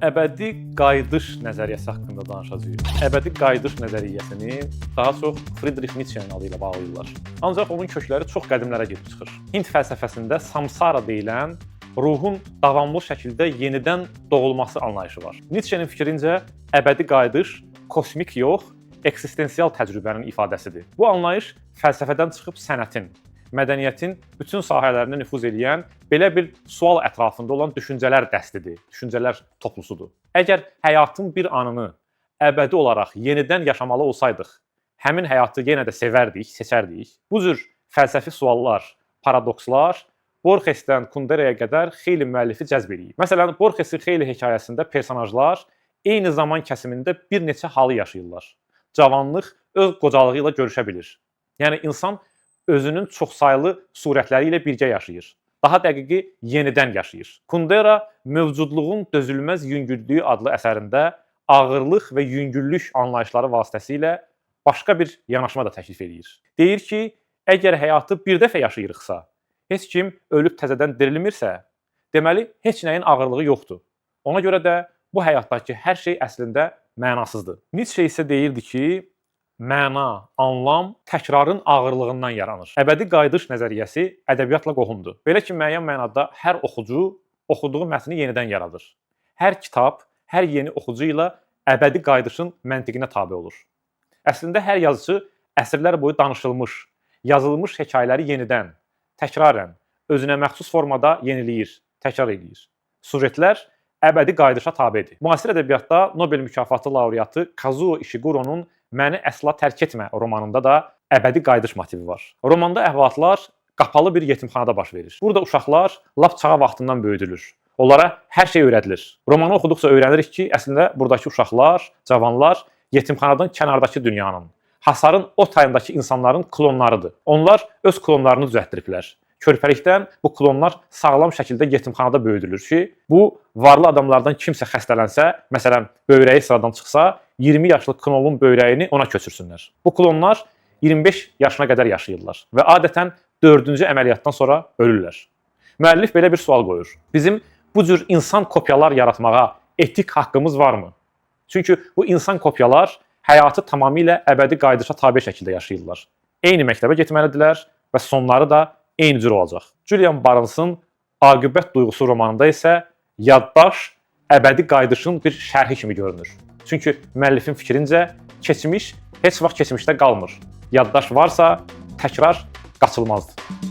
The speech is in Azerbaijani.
Əbədi qayıdış nəzəriyyəsi haqqında danışacağıq. Əbədi qayıdış nəzəriyyəsini daha çox Friedrich Nietzsche'nin adı ilə bağlayırlar. Ancaq onun kökləri çox qədimlərə gedib çıxır. Hind fəlsəfəsində samsara deyilən ruhun davamlı şəkildə yenidən doğulması anlayışı var. Nietzsche'nin fikrincə əbədi qayıdış kosmik yox, eksistensial təcrübənin ifadəsidir. Bu anlayış fəlsəfədən çıxıb sənətin, mədəniyyətin bütün sahələrinə nüfuz edən belə bir sual ətrafında olan düşüncələr dəstidir, düşüncələr toplusudur. Əgər həyatın bir anını əbədi olaraq yenidən yaşamalı olsaydıq, həmin həyatı yenə də sevərdik, seçərdik. Bu cür fəlsəfi suallar, paradokslar Borgesdən Kunderaya qədər xeyli müəllifi cəzb edir. Məsələn, Borgesin xeyli hekayəsində personajlar eyni zaman kəsimində bir neçə halı yaşayırlar. Cavanlıq öz qocalığı ilə görüşə bilir. Yəni insan özünün çoxsaylı surətləri ilə birgə yaşayır. Daha dəqiqi yenidən yaşayır. Kundera mövcudluğun dözülməz yüngüllüyü adlı əsərində ağırlıq və yüngüllük anlayışları vasitəsilə başqa bir yanaşma da təklif edir. Deyir ki, əgər həyatı bir dəfə yaşayırıqsa, heç kim ölüb təzədən dirilmirsə, deməli heç nəyin ağırlığı yoxdur. Ona görə də bu həyatdakı hər şey əslində mənasızdır. Nietzsche isə deyirdi ki, məna, anlam təkrarın ağırlığından yaranır. Əbədi qayıdış nəzəriyyəsi ədəbiyyatla qohumdur. Belə ki, müəyyən mənada hər oxucu oxuduğu mətni yenidən yaradır. Hər kitab, hər yeni oxucu ilə əbədi qayıdışın məntiqinə tabe olur. Əslində hər yazıcı əsrlər boyu danışılmış, yazılmış hekayələri yenidən, təkrarən, özünə məxsus formada yeniləyir, təkrar edir. Sujetlər əbədi qayıdışa tabedir. Müasir ədəbiyyatda Nobel mükafatı laureatı Kazuo Ishiguro'nun Məni əsla tərk etmə romanında da əbədi qayıdış motivi var. Romanda əhvalatlar qapalı bir yetimxanada baş verir. Burada uşaqlar lap çağa vaxtından böyüdülür. Onlara hər şey öyrədilir. Romanı oxuduqca öyrənirik ki, əslində buradakı uşaqlar, cavanlar yetimxanadan kənardakı dünyanın, hasarın o tayındakı insanların klonlarıdır. Onlar öz klonlarını düzəltdiriblər. Körpəlikdən bu klonlar sağlam şəkildə yetimxanada böyüdülür ki, bu varlı adamlardan kimsə xəstələnsə, məsələn, böyrəyi sıradan çıxsa, 20 yaşlı klonun böyrəyini ona köçürsünlər. Bu klonlar 25 yaşına qədər yaşayırlar və adətən 4-cü əməliyyatdan sonra ölürlər. Müəllif belə bir sual qoyur. Bizim bu cür insan kopyalar yaratmağa etik haqqımız varmı? Çünki bu insan kopyalar həyatı tamamilə əbədi qayıdışa tabe şəkildə yaşayırlar. Eyni məktəbə getməlidirlər və sonları da eyni cür olacaq. Julian Barnes'ın Aqibət duyğusu romanında isə yaddaş əbədi qayıdışın bir şərhi kimi görünür. Çünki müəllifin fikrincə keçmiş heç vaxt keçmişdə qalmır. Yaddaş varsa təkrar qaçılmazdır.